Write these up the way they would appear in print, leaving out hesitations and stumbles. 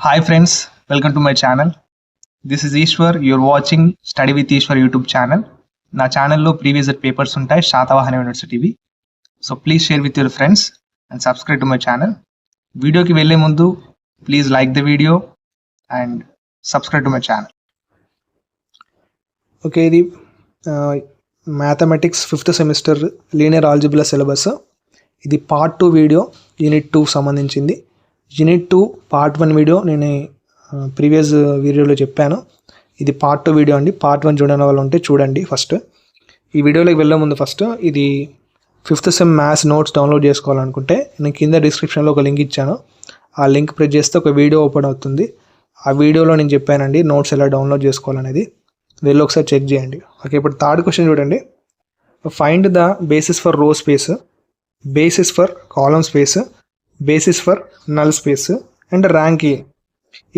Hi friends, welcome to my channel. This is Ishwar. You're watching Study with Ishwar YouTube channel. నా ఛానల్లో previous papers ఉంటాయి శాతవాహన యూనివర్సిటీవి. So please share with your friends and subscribe to my channel. వీడియోకి వెళ్ళే ముందు please like the video and subscribe to my channel. Okay, ఇది mathematics 5th semester linear algebra syllabus. ఇది part 2 video, unit 2 సంబంధించింది. Unit 2 part 1 video నేను previous వీడియోలో చెప్పాను. ఇది పార్ట్ 2 వీడియో అండి. పార్ట్ 1 చూడని వాళ్ళు ఉంటే చూడండి. ఫస్ట్ ఈ వీడియోలోకి వెళ్ళే ముందు ఫస్ట్ ఇది 5th sem maths notes download చేసుకోవాలనుకుంటే నేను కింద డిస్క్రిప్షన్లో ఒక లింక్ ఇచ్చాను. ఆ లింక్ ప్రెస్ చేస్తే ఒక వీడియో ఓపెన్ అవుతుంది. ఆ వీడియోలో నేను చెప్పానండి నోట్స్ ఎలా డౌన్లోడ్ చేసుకోవాలనేది. వెళ్ళి ఒకసారి చెక్ చేయండి. ఓకే, ఇప్పుడు థర్డ్ క్వశ్చన్ చూడండి. Find the basis for row space, basis for column space, basis for null space and rank A.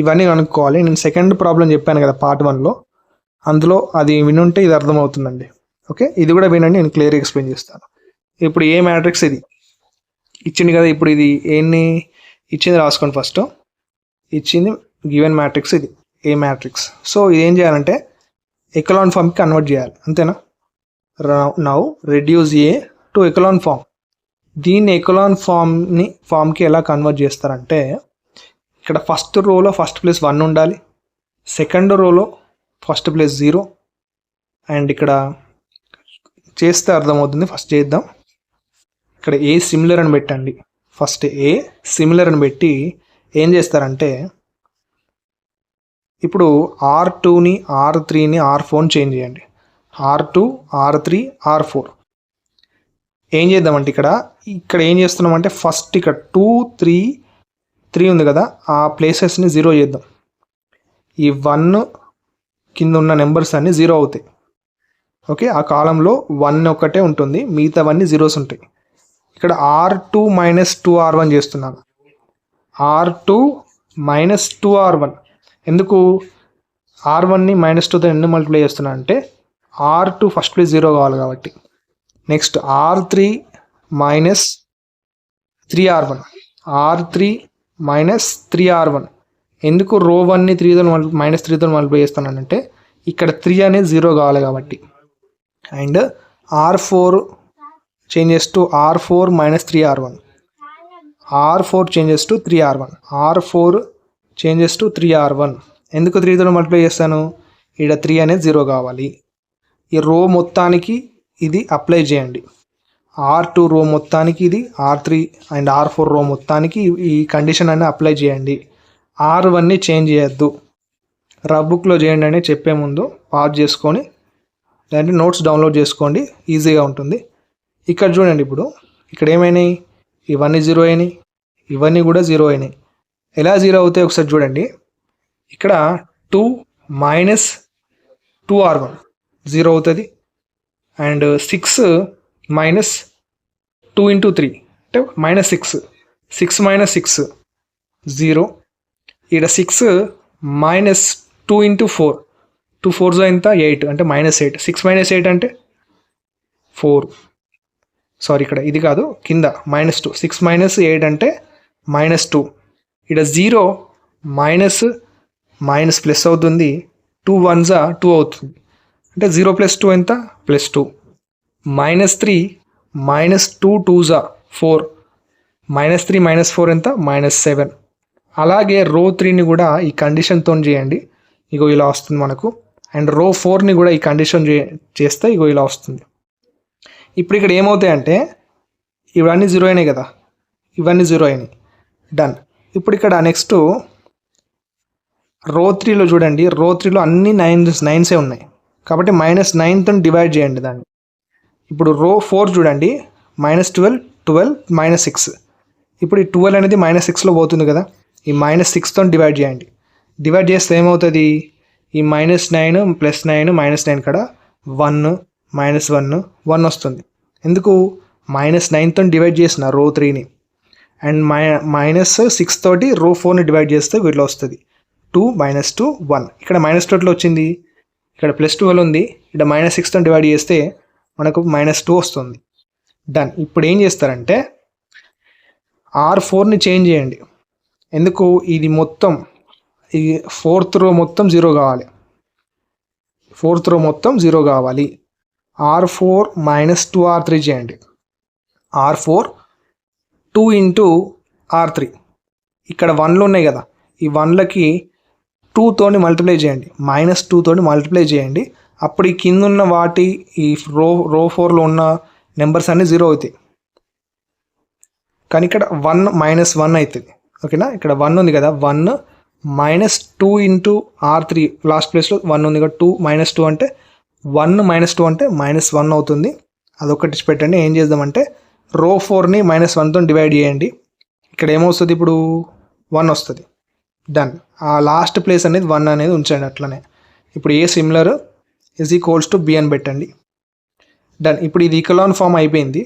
ఇవన్నీ కనుక్కోవాలి. నేను సెకండ్ ప్రాబ్లం చెప్పాను కదా పార్ట్ 1లో, అందులో అది వినుంటే ఇది అర్థమవుతుందండి. ఓకే, ఇది కూడా వినండి, నేను క్లియర్గా ఎక్స్ప్లెయిన్ చేస్తాను. ఇప్పుడు ఏ మ్యాట్రిక్స్ ఇది ఇచ్చింది కదా, ఇప్పుడు ఇది ఏంటి ఇచ్చింది రాసుకోండి. ఫస్ట్ ఇచ్చింది గివెన్ మ్యాట్రిక్స్, ఇది ఏ మ్యాట్రిక్స్. సో ఇది ఏం చేయాలంటే ఎకలాన్ ఫామ్కి కన్వర్ట్ చేయాలి, అంతేనా? Now reduce A to echelon form. దీన్ని ఎకలాన్ ఫామ్కి ఎలా కన్వర్ట్ చేస్తారంటే, ఇక్కడ ఫస్ట్ రోలో ఫస్ట్ ప్లేస్ 1 ఉండాలి, సెకండ్ రోలో ఫస్ట్ ప్లేస్ 0, అండ్ ఇక్కడ చేస్తే అర్థమవుతుంది. ఫస్ట్ చేద్దాం. ఇక్కడ ఏ సిమిలర్ అని పెట్టండి. ఫస్ట్ ఏ సిమిలర్ అని పెట్టి ఏం చేస్తారంటే, ఇప్పుడు R2ని R3ని R4ని చేంజ్ చేయండి. R2 R3 R4 ఏం చేద్దామంటే ఇక్కడ ఏం చేస్తున్నామంటే ఫస్ట్ ఇక్కడ 2 3 ఉంది కదా, ఆ ప్లేసెస్ని 0 చేద్దాం. ఈ 1 కింద ఉన్న నెంబర్స్ అన్నీ 0 అవుతాయి. ఓకే, ఆ కాలంలో 1 ఒక్కటే ఉంటుంది, మిగతావన్నీ 0s ఉంటాయి. ఇక్కడ R2 - 2R1 చేస్తున్నాను. R2 - 2R1 ఎందుకు? R1ని -2తో ఎందుకు మల్టిప్లై చేస్తున్నాను అంటే R2 ఫస్ట్ ప్లేస్ 0 కావాలి కాబట్టి. Next R3 - 3R1, R3 - 3R1 ఎందుకు? రో 1ని 3తో -3తో మల్టిప్లై చేస్తున్నానంటే ఇక్కడ 3 అనేది 0 కావాలి కాబట్టి. And R4 changes to R4 - 3R1, R4 changes to 3R1, R4 changes to 3R1 ఎందుకు 3తో మల్టిప్లై చేస్తాను? ఇక్కడ 3 అనేది 0 కావాలి. ఈ రో మొత్తానికి ఇది అప్లై చేయండి. R2 రో మొత్తానికి ఇది, R3 అండ్ R4 రో మొత్తానికి ఈ కండిషన్ అన్నీ అప్లై చేయండి. R1ని చేంజ్ చేయొద్దు. రఫ్ బుక్లో చేయండి అని చెప్పే ముందు పాజ్ చేసుకొని లేదంటే నోట్స్ డౌన్లోడ్ చేసుకోండి, ఈజీగా ఉంటుంది. ఇక్కడ చూడండి, ఇప్పుడు ఇక్కడ ఏమైనాయి? ఇవన్నీ 0 అయినాయి, ఇవన్నీ కూడా 0 అయినాయి. ఎలా 0 అవుతాయి ఒకసారి చూడండి. ఇక్కడ 2 - 2R1 0 అవుతుంది. అండ్ 6 - 2 × 3 అంటే -6, 6 - 6 0. ఇక్కడ 6 - 2 × 4, 2 4s ఎంత? 8 అంటే -8. 6 - 8 అంటే 4. సారీ, ఇక్కడ ఇది కాదు, కింద -2. 6 - 8 అంటే -2. ఇక్కడ 0 మైనస్ ప్లస్ అవుతుంది, 2 1s 2 అవుతుంది. అంటే 0 + 2 ఎంత? +2. -3 - 2 2s 4, -3 - 4 ఎంత? -7. అలాగే రో 3ని కూడా ఈ కండిషన్తో చేయండి, ఇగో ఇలా వస్తుంది మనకు. అండ్ రో 4ని కూడా ఈ కండిషన్ చేస్తే ఇగో ఇలా వస్తుంది. ఇప్పుడు ఇక్కడ ఏమవుతాయంటే ఇవన్నీ 0 అయినాయి కదా, ఇవన్నీ 0 అయినాయి. డన్. ఇప్పుడు ఇక్కడ నెక్స్ట్ రో 3లో చూడండి, రో 3లో అన్ని 9సే ఉన్నాయి కాబట్టి -9తో డివైడ్ చేయండి దాన్ని. ఇప్పుడు రో 4 చూడండి, -12 12 -6. ఇప్పుడు ఈ 12 అనేది -6లో పోతుంది కదా, ఈ -6తో డివైడ్ చేయండి. డివైడ్ చేస్తే ఏమవుతుంది? ఈ -9 + 9 -9 ఇక్కడ 1 -1 1 వస్తుంది. ఎందుకు? -9తో డివైడ్ చేసిన రో 3ని. అండ్ -6 తోటి రో 4ని డివైడ్ చేస్తే వీటిలో వస్తుంది 2 - 2 1. ఇక్కడ -12 వచ్చింది, ఇక్కడ +12 ఉంది, ఇక్కడ -6తో డివైడ్ చేస్తే మనకు -2 వస్తుంది. డన్. ఇప్పుడు ఏం చేస్తారంటే R4ని చేంజ్ చేయండి. ఎందుకు? ఇది మొత్తం ఈ ఫోర్త్ రో మొత్తం జీరో కావాలి. ఫోర్త్ రో మొత్తం జీరో కావాలి. R4 మైనస్ 2R3 చేయండి. R4 2 into R3. ఇక్కడ 1లు ఉన్నాయి కదా, ఈ 1లకి 2తోని మల్టిప్లై చేయండి. -2తోని మల్టిప్లై చేయండి. అప్పుడు ఈ కింద ఉన్న వాటి ఈ రో 4లో ఉన్న నెంబర్స్ అన్నీ జీరో అవుతాయి. కానీ ఇక్కడ 1 -1 అవుతుంది. ఓకేనా, ఇక్కడ 1 ఉంది కదా, 1 -2 ఇంటూ R3 లాస్ట్ ప్లేస్లో 1 ఉంది కదా, 2 -2 అంటే 1 -2 అంటే -1 అవుతుంది. అదొకటి పెట్టండి. ఏం చేద్దామంటే రో 4ని -1తో డివైడ్ చేయండి. ఇక్కడ ఏమవుతుంది, ఇప్పుడు 1 వస్తుంది. డన్. ఆ లాస్ట్ ప్లేస్ అనేది 1 అనేది ఉంచండి అట్లనే. ఇప్పుడు ఏ సిమిలర్ = B అని పెట్టండి. డన్. ఇప్పుడు ఇది ఈకలాన్ ఫామ్ అయిపోయింది.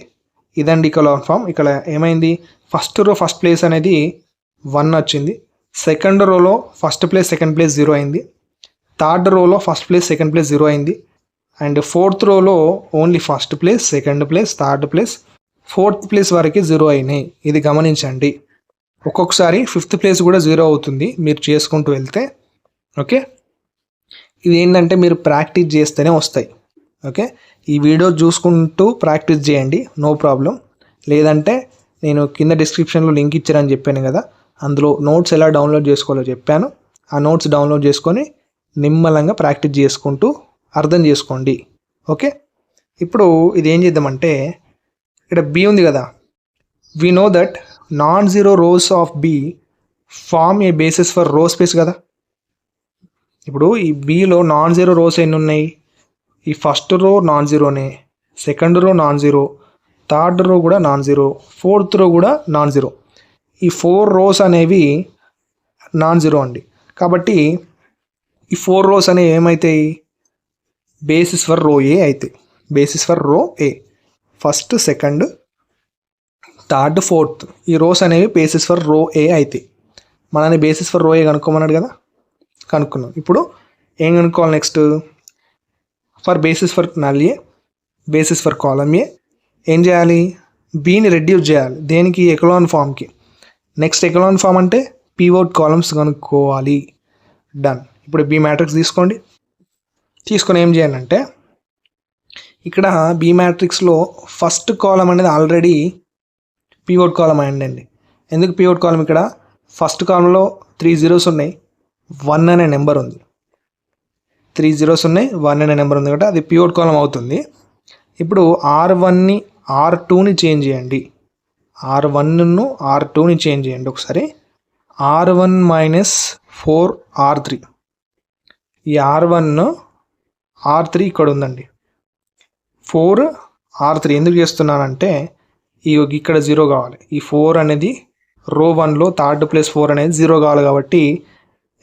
ఇదండి ఈకలాన్ ఫామ్. ఇక్కడ ఏమైంది, ఫస్ట్ రో ఫస్ట్ ప్లేస్ అనేది 1 వచ్చింది. సెకండ్ రోలో ఫస్ట్ ప్లేస్ సెకండ్ ప్లేస్ 0 అయింది. థర్డ్ రోలో ఫస్ట్ ప్లేస్ సెకండ్ ప్లేస్ 0 అయింది. అండ్ ఫోర్త్ రోలో only first place second place third place fourth place వరకు 0 అయినాయి. ఇది గమనించండి. ఒక్కొక్కసారి ఫిఫ్త్ ప్లేస్ కూడా 0 అవుతుంది మీరు చేసుకుంటూ వెళ్తే. ఓకే, ఇది ఏంటంటే మీరు ప్రాక్టీస్ చేస్తేనే వస్తాయి. ఓకే, ఈ వీడియో చూసుకుంటూ ప్రాక్టీస్ చేయండి, నో ప్రాబ్లం. లేదంటే నేను కింద డిస్క్రిప్షన్లో లింక్ ఇచ్చారని చెప్పాను కదా, అందులో నోట్స్ ఎలా డౌన్లోడ్ చేసుకోవాలో చెప్పాను. ఆ నోట్స్ డౌన్లోడ్ చేసుకొని నిమ్మలంగా ప్రాక్టీస్ చేసుకుంటూ అర్థం చేసుకోండి. ఓకే, ఇప్పుడు ఇది ఏం చేద్దామంటే ఇక్కడ B ఉంది కదా, we know that non zero rows of B form a basis for row space కదా. ఇప్పుడు ఈ Bలో నాన్ జీరో రోస్ ఎన్ని ఉన్నాయి, ఈ ఫస్ట్ రో నాన్ జీరోనే, second row non zero, third row కూడా నాన్ జీరో, ఫోర్త్ రో కూడా నాన్ జీరో. ఈ 4 రోస్ అనేవి నాన్ జీరో అండి. కాబట్టి ఈ 4 రోస్ అనేవి ఏమవుతాయి, బేసిస్ ఫర్ రో ఏ అవుతాయి. బేసిస్ ఫర్ రో ఏ, ఫస్ట్ సెకండ్ థర్డ్ ఫోర్త్ ఈ రోస్ అనేవి బేసిస్ ఫర్ రో ఏ అవుతాయి. మనని బేసిస్ ఫర్ రో ఏ కనుక్కోమన్నాడు కదా, కనుక్కున్నాం. ఇప్పుడు ఏం కనుక్కోవాలి next, for basis for null A, basis for column A ఏం చేయాలి, బీని రెడ్యూస్ చేయాలి. దేనికి, ఎకలాన్ ఫామ్కి. నెక్స్ట్ ఎకలాన్ ఫామ్ అంటే పివోట్ కాలమ్స్ కనుక్కోవాలి. డన్. ఇప్పుడు బి మ్యాట్రిక్స్ తీసుకోండి. తీసుకొని ఏం చేయాలంటే ఇక్కడ బి మ్యాట్రిక్స్లో ఫస్ట్ కాలం అనేది ఆల్రెడీ పివోట్ కాలం అయ్యండి. ఎందుకు పివోట్ కాలం, ఇక్కడ ఫస్ట్ కాలంలో 3 zeros ఉన్నాయి, 1 అనే నెంబర్ ఉంది. 3 zeros ఉన్నాయి, 1 అనే నెంబర్ ఉంది కాబట్టి అది పివోట్ కాలం అవుతుంది. ఇప్పుడు R1ని R2ని చేంజ్ చేయండి. R1ను R2ని చేంజ్ చేయండి ఒకసారి. R1 - 4R3. ఈ R1 R3 ఇక్కడ ఉందండి. 4R3 ఎందుకు చేస్తున్నానంటే ఇక్కడ 0 కావాలి. ఈ 4 అనేది రో 1లో థర్డ్ ప్లేస్ 4 అనేది 0 కావాలి కాబట్టి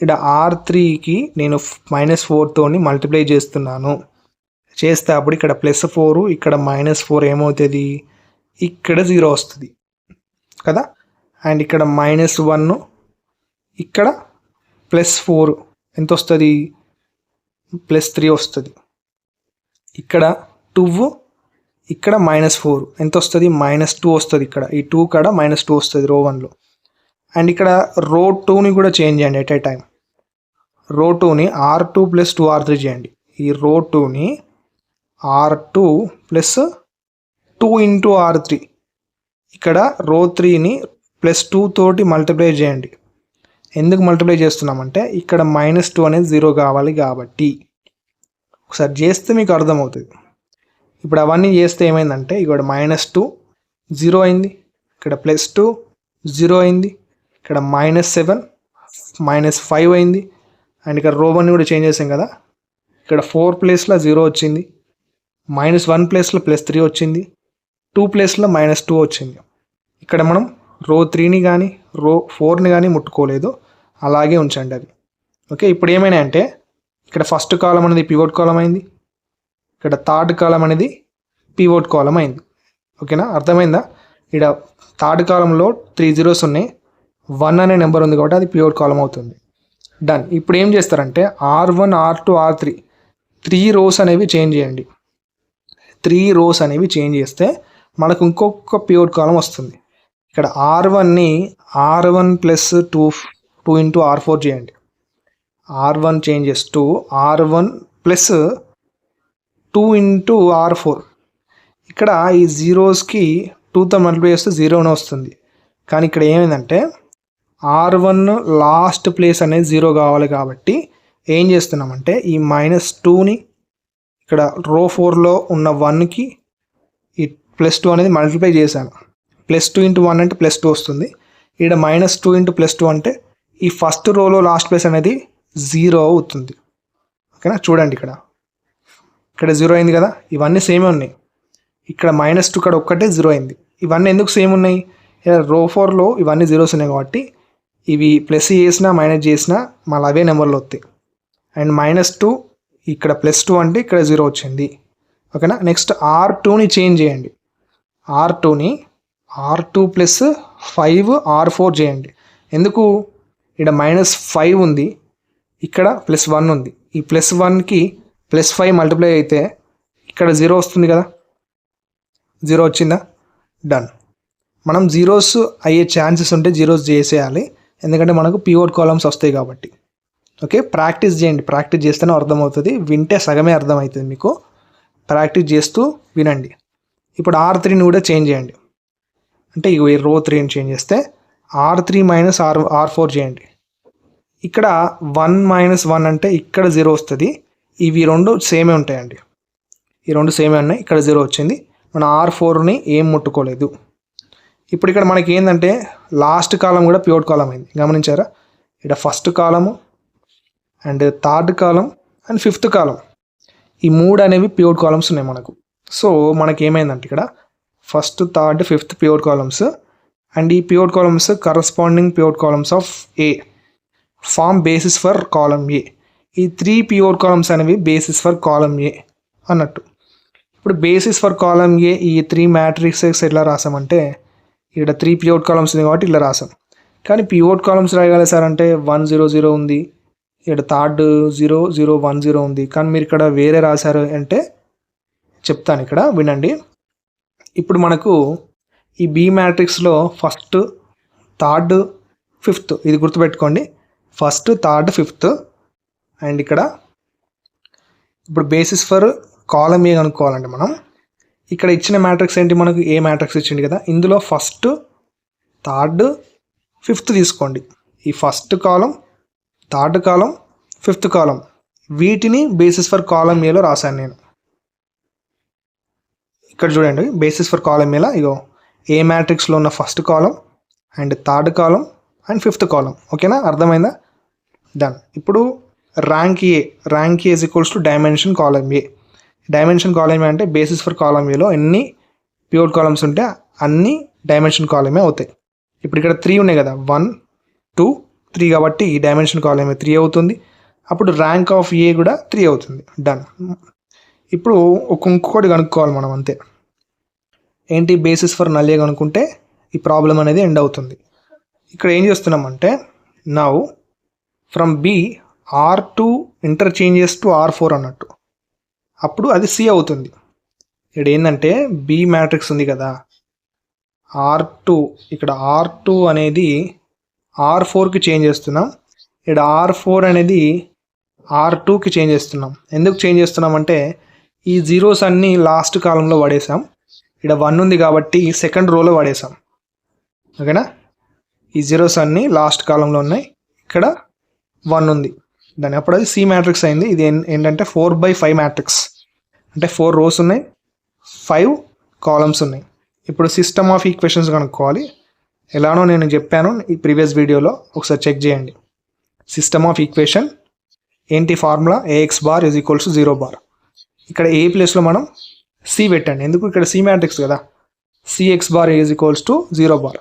ఇక్కడ R3కి నేను -4తోని మల్టిప్లై చేస్తున్నాను. చేస్తే అప్పుడు ఇక్కడ +4 ఇక్కడ -4 ఏమవుతుంది, ఇక్కడ 0 వస్తుంది కదా. అండ్ ఇక్కడ -1 ఇక్కడ +4 ఎంత వస్తుంది, +3 వస్తుంది. ఇక్కడ 2 ఇక్కడ -4 ఎంత వస్తుంది, -2 వస్తుంది. ఇక్కడ ఈ 2 కాడ -2 వస్తుంది రో 1లో. అండ్ ఇక్కడ రో 2ని కూడా చేంజ్ చేయండి ఎట్ ఏ టైం. రో 2ని R2 + 2R3 చేయండి. ఈ రో 2ని R2 + 2 ఇంటూ R3. ఇక్కడ రో 3ని +2 తోటి మల్టిప్లై చేయండి. ఎందుకు మల్టిప్లై చేస్తున్నామంటే ఇక్కడ -2 అనేది 0 కావాలి కాబట్టి. ఒకసారి చేస్తే మీకు అర్థమవుతుంది. ఇప్పుడు అవన్నీ చేస్తే ఏమైందంటే ఇక్కడ -2 0 అయింది, ఇక్కడ +2 0 అయింది, ఇక్కడ -7 -5 అయింది. అండ్ ఇక్కడ రో 1ని కూడా చేంజ్ చేసాం కదా, ఇక్కడ 4 ప్లేస్లో 0 వచ్చింది, -1 ప్లేస్లో +3 వచ్చింది, 2 ప్లేస్లో -2 వచ్చింది. ఇక్కడ మనం రో 3ని కానీ రో 4ని కానీ ముట్టుకోలేదు, అలాగే ఉంచండి అవి. ఓకే, ఇప్పుడు ఏమైనా అంటే ఇక్కడ ఫస్ట్ కాలం అనేది పివోట్ కాలం అయింది, ఇక్కడ థర్డ్ కాలం అనేది పివోట్ కాలం అయింది. ఓకేనా, అర్థమైందా. ఇక్కడ థర్డ్ కాలంలో 3 zeros ఉన్నాయి, 1 అనే నెంబర్ ఉంది కాబట్టి అది పివోట్ కాలం అవుతుంది. డన్. ఇప్పుడు ఏం చేస్తారంటే R1 R2 R3 3 rows అనేవి చేంజ్ చేయండి. 3 rows అనేవి చేంజ్ చేస్తే మనకు ఇంకొక పివోట్ కాలం వస్తుంది. ఇక్కడ R1ని R1 + 2 ఇంటూ R4 చేయండి. R1 changes to R1 plus 2 into R4. ఇక్కడ ఈ జీరోస్కి 2తో మల్టిప్లై చేస్తే 0 వస్తుంది. కానీ ఇక్కడ ఏమైందంటే R1 లాస్ట్ ప్లేస్ అనేది 0 కావాలి కాబట్టి ఏం చేస్తున్నామంటే ఈ -2ని ఇక్కడ రో 4లో ఉన్న 1కి ఈ +2 అనేది మల్టిప్లై చేశాను. +2 ఇంటూ 1 అంటే +2 వస్తుంది. ఇక్కడ -2 ఇంటూ +2 అంటే ఈ ఫస్ట్ రోలో లాస్ట్ ప్లేస్ అనేది 0 అవుతుంది. ఓకేనా, చూడండి ఇక్కడ 0 అయింది కదా, ఇవన్నీ సేమే ఉన్నాయి. ఇక్కడ -2 ఇక్కడ ఒక్కటే 0 అయింది. ఇవన్నీ ఎందుకు సేమ్ ఉన్నాయి? రో 4లో ఇవన్నీ జీరోస్ ఉన్నాయి కాబట్టి ఇవి ప్లస్ చేసినా మైనస్ చేసినా మళ్ళీ అవే నెంబర్లు వస్తాయి. అండ్ -2 ఇక్కడ +2 అంటే ఇక్కడ 0 వచ్చింది. ఓకేనా, నెక్స్ట్ R2ని చేంజ్ చేయండి. R2ని R2 ప్లస్ 5 R4 చేయండి. ఎందుకు? ఇక్కడ -5 ఉంది, ఇక్కడ +1 ఉంది. ఈ +1కి +5 మల్టిప్లై అయితే ఇక్కడ 0 వస్తుంది కదా, 0 వచ్చిందా? డన్. మనం జీరోస్ అయ్యే ఛాన్సెస్ ఉంటే జీరోస్ చేసేయాలి, ఎందుకంటే మనకు పివోట్ కాలమ్స్ వస్తాయి కాబట్టి. ఓకే, ప్రాక్టీస్ చేయండి. ప్రాక్టీస్ చేస్తేనే అర్థమవుతుంది, వింటే సగమే అర్థమవుతుంది మీకు. ప్రాక్టీస్ చేస్తూ వినండి. ఇప్పుడు R3ని కూడా చేంజ్ చేయండి. అంటే ఈ రో 3ని చేంజ్ చేస్తే R3 మైనస్ R4 చేయండి. ఇక్కడ 1 - 1 అంటే ఇక్కడ 0 వస్తుంది. ఇవి రెండు సేమే ఉంటాయండి, ఈ రెండు సేమే ఉన్నాయి. ఇక్కడ 0 వచ్చింది, మన R4ని ఏం ముట్టుకోలేదు. ఇప్పుడు ఇక్కడ మనకి ఏంటంటే లాస్ట్ కాలం కూడా పివోట్ కాలం అయింది, గమనించారా? ఇక్కడ first column and third column and fifth column, ఈ 3 అనేవి పివోట్ కాలమ్స్ ఉన్నాయి మనకు. సో మనకి ఏమైందంటే ఇక్కడ first, third, fifth pivot columns, and ఈ pivot columns corresponding pivot columns of A form basis for column A. ఈ 3 పివోట్ కాలమ్స్ అనేవి బేసిస్ ఫర్ కాలమ్ ఏ అన్నట్టు. ఇప్పుడు బేసిస్ ఫర్ కాలమ్ ఏ ఈ 3 మ్యాట్రిక్సెస్ ఎట్లా రాసామంటే ఇక్కడ 3 పివోట్ కాలమ్స్ ఉంది కాబట్టి ఇలా రాసాం. కానీ పివోట్ కాలమ్స్ రాయగలరు సార్ అంటే 1 0 0 ఉంది, ఇక్కడ థర్డ్ 0 0 1 0 ఉంది. కానీ మీరు ఇక్కడ వేరే రాశారు అంటే చెప్తాను, ఇక్కడ వినండి. ఇప్పుడు మనకు ఈ బి మ్యాట్రిక్స్లో ఫస్ట్, థర్డ్, ఫిఫ్త్, ఇది గుర్తుపెట్టుకోండి, ఫస్ట్, థర్డ్, ఫిఫ్త్. అండ్ ఇక్కడ ఇప్పుడు బేసిస్ ఫర్ కాలమ్ ఏ కనుక్కోవాలంటే మనం ఇక్కడ ఇచ్చిన మ్యాట్రిక్స్ ఏంటి, మనకు ఏ మ్యాట్రిక్స్ ఇచ్చింది కదా, ఇందులో ఫస్ట్, థర్డ్, ఫిఫ్త్ తీసుకోండి. ఈ first column, third column, fifth column, వీటిని బేసిస్ ఫర్ కాలమ్ ఏలో రాశాను నేను. ఇక్కడ చూడండి, బేసిస్ ఫర్ కాలమ్ ఏలా ఇగో ఏ మ్యాట్రిక్స్లో ఉన్న first column and third column and fifth column. ఓకేనా, అర్థమైందా? డన్. ఇప్పుడు rank A is equals to dimension column A. Dimension column A అంటే బేసిస్ ఫర్ కాలమ్ ఏలో ఎన్ని పివోట్ కాలమ్స్ ఉంటే అన్ని డైమెన్షన్ కాలమే అవుతాయి. ఇప్పుడు ఇక్కడ 3 ఉన్నాయి కదా, 1 2 3 కాబట్టి ఈ డైమెన్షన్ కాలమ్ ఏ 3 అవుతుంది. అప్పుడు ర్యాంక్ ఆఫ్ ఏ కూడా 3 అవుతుంది. డన్. ఇప్పుడు ఇంకొకటి కనుక్కోవాలి మనం, అంతే. ఏంటి? బేసిస్ ఫర్ నల్ ఏ కనుక్కుంటే ఈ ప్రాబ్లం అనేది ఎండ్ అవుతుంది. ఇక్కడ ఏం చేస్తున్నామంటే now from B R2 interchanges to R4 అన్నట్టు, అప్పుడు అది సి అవుతుంది. ఇక్కడ ఏంటంటే బి మ్యాట్రిక్స్ ఉంది కదా, R2, ఇక్కడ R2 అనేది R4కి చేంజ్ చేస్తున్నాం, ఇక్కడ R4 అనేది R2కి చేంజ్ చేస్తున్నాం. ఎందుకు చేంజ్ చేస్తున్నాం అంటే ఈ జీరోస్ అన్నీ లాస్ట్ కాలంలో పడేసాం. ఇక్కడ 1 ఉంది కాబట్టి సెకండ్ రోలో పడేసాం. ఓకేనా, ఈ జీరోస్ అన్నీ లాస్ట్ కాలంలో ఉన్నాయి, ఇక్కడ 1 ఉంది, దాని అప్పుడు అది సి మ్యాట్రిక్స్ అయింది. ఇది ఏంటంటే 4/5 మ్యాట్రిక్స్, అంటే 4 రోస్ ఉన్నాయి, 5 కాలమ్స్ ఉన్నాయి. ఇప్పుడు సిస్టమ్ ఆఫ్ ఈక్వేషన్స్ కనుక్కోవాలి. ఎలానో నేను చెప్పాను ఈ ప్రీవియస్ వీడియోలో, ఒకసారి చెక్ చేయండి. సిస్టమ్ ఆఫ్ ఈక్వేషన్ ఏంటి? Formula AX bar is equals to 0 bar. ఇక్కడ ఏ ప్లేస్లో మనం సి పెట్టండి, ఎందుకు? ఇక్కడ సి మ్యాట్రిక్స్ కదా, CX bar is equals to 0 bar.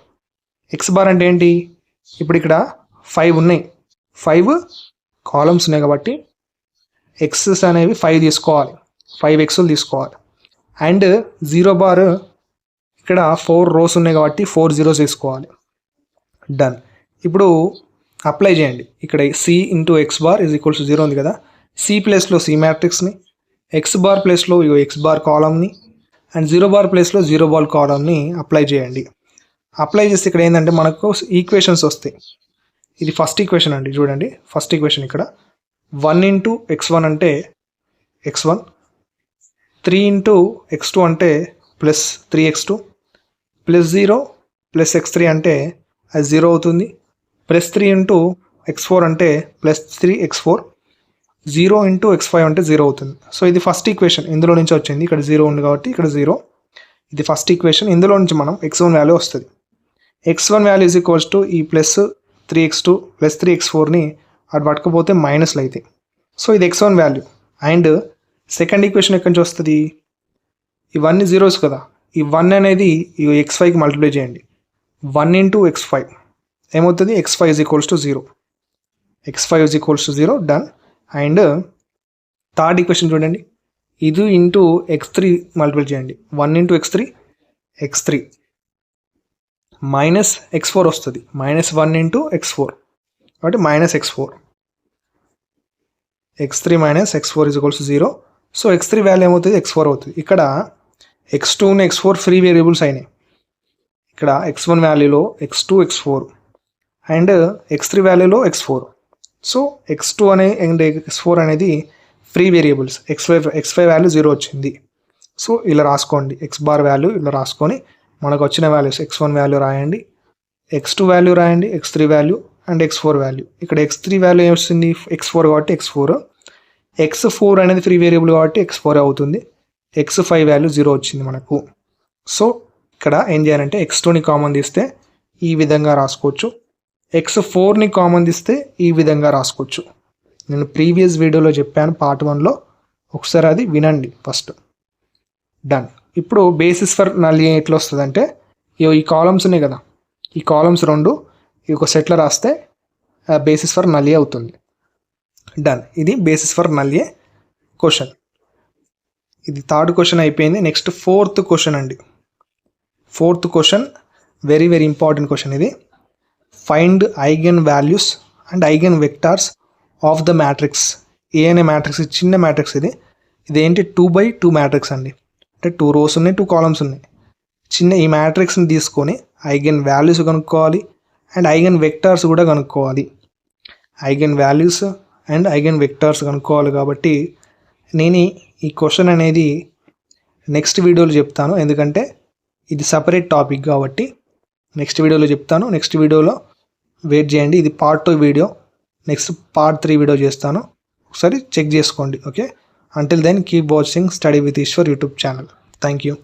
X bar అంటే ఏంటి? ఇప్పుడు ఇక్కడ 5 ఉన్నాయి, 5 కాలమ్స్ ఉన్నాయి కాబట్టి ఎక్సెస్ అనేవి 5 తీసుకోవాలి, 5 ఎక్స్లు తీసుకోవాలి. అండ్ 0 బార్ ఇక్కడ 4 రోస్ ఉన్నాయి కాబట్టి 4 జీరోస్ తీసుకోవాలి. డన్. ఇప్పుడు అప్లై చేయండి. ఇక్కడ C into x bar is equals to 0 ఉంది కదా, సి ప్లేస్లో సి మ్యాట్రిక్స్ని, ఎక్స్ బార్ ప్లేస్లో ఇగో ఎక్స్ బార్ కాలమ్ని, అండ్ 0 బార్ ప్లేస్లో 0 బార్ కాలమ్ని అప్లై చేయండి. అప్లై చేస్తే ఇక్కడ ఏంటంటే మనకు ఈక్వేషన్స్ వస్తాయి. ఇది ఫస్ట్ ఈక్వేషన్ అండి, చూడండి ఫస్ట్ ఈక్వేషన్. ఇక్కడ 1 ఇంటూ x1 అంటే x1, 3 ఇంటూ x2 అంటే plus 3x2, plus 0 plus x3 అంటే అది 0 అవుతుంది, ప్లస్ 3 ఇంటూ x4 అంటే ప్లస్ 3x4, 0 ఇంటూ x5 అంటే 0 అవుతుంది. సో ఇది ఫస్ట్ ఈక్వేషన్, ఇందులో నుంచి వచ్చింది, ఇక్కడ 0 ఉంది కాబట్టి ఇక్కడ 0. ఇది ఫస్ట్ ఈక్వేషన్, ఇందులో నుంచి మనం x1 వాల్యూ వస్తుంది. x1 value is equals to ఈ ప్లస్ 3x2 ప్లస్ 3x4ని అటు పట్టుకపోతే మైనస్లు అవుతాయి. సో ఇది x1 value. And second equation ఎక్కడి నుంచి వస్తుంది, ఇవన్నీ జీరోస్ కదా, ఈ 1 అనేది ఈ x5కి మల్టిప్లై చేయండి. 1 ఇంటూ x5 ఏమవుతుంది, x5 is equals to 0. x5 is equals to 0, done. And third equation చూడండి, ఇది ఇంటూ x3 మల్టిప్లై చేయండి. 1 ఇంటూ x3 మైనస్ x4 వస్తుంది, -1 ఇంటూ x4 కాబట్టి minus x4. x3 minus x4 is equals to 0. So x3 value ఏమవుతుంది, x4 అవుతుంది. ఇక్కడ x2 x4 free variables అయినాయి. ఇక్కడ x1 వాల్యూలో x2 x4 and x3 వాల్యూలో x4. So x2 and x4 అనేది free variables. x5 value 0 వచ్చింది. So ఇలా రాసుకోండి, x bar value ఇలా రాసుకొని మనకు వచ్చిన వాల్యూస్ x1 వాల్యూ రాయండి, x2 వాల్యూ రాయండి, x3 value and x4 value. ఇక్కడ x3 వాల్యూ ఏమొస్తుంది, x4 కాబట్టి x4, x4 అనేది ఫ్రీ వేరియబుల్ కాబట్టి x4 అవుతుంది, x5 వాల్యూ 0 వచ్చింది మనకు. సో ఇక్కడ ఏం చేయాలంటే x2ని కామన్ తీస్తే ఈ విధంగా రాసుకోవచ్చు, x4ని కామన్ తీస్తే ఈ విధంగా రాసుకోవచ్చు. నేను ప్రీవియస్ వీడియోలో చెప్పాను పార్ట్ 1లో, ఒకసారి అది వినండి ఫస్ట్. డన్. ఇప్పుడు బేసిస్ ఫర్ నల్ ఎట్లా వస్తుంది అంటే, ఈ కాలమ్స్ ఉన్నాయి కదా, ఈ కాలమ్స్ రెండు ఈ ఒక సెట్లో రాస్తే బేసిస్ ఫర్ నల్ అవుతుంది. డన్. ఇది బేసిస్ ఫర్ నల్ క్వశ్చన్. ఇది థర్డ్ క్వశ్చన్ అయిపోయింది. నెక్స్ట్ ఫోర్త్ క్వశ్చన్ అండి. Fourth question very very important question ఇది. Find eigen values and eigen vectors of the matrix. A అనే మ్యాట్రిక్స్, చిన్న మ్యాట్రిక్స్ ఇది. ఇదేంటి 2x2 మ్యాట్రిక్స్ అండి, అంటే 2 రోస్ ఉన్నాయి, 2 కాలమ్స్ ఉన్నాయి. చిన్న ఈ మ్యాట్రిక్స్ని తీసుకొని ఐగన్ వాల్యూస్ కనుక్కోవాలి అండ్ ఐగన్ వెక్టార్స్ కూడా కనుక్కోవాలి. Eigen values and eigen vectors కనుక్కోవాలి కాబట్టి నేను ఈ క్వశ్చన్ అనేది నెక్స్ట్ వీడియోలో చెప్తాను, ఎందుకంటే ఇది సపరేట్ టాపిక్ కాబట్టి నెక్స్ట్ వీడియోలో చెప్తాను. నెక్స్ట్ వీడియోలో వెయిట్ చేయండి, ఇది part 2 video. Next part 3 video చేస్తాను, ఒకసారి చెక్ చేసుకోండి. Okay, until then keep watching Study with Eshwar YouTube channel. Thank you.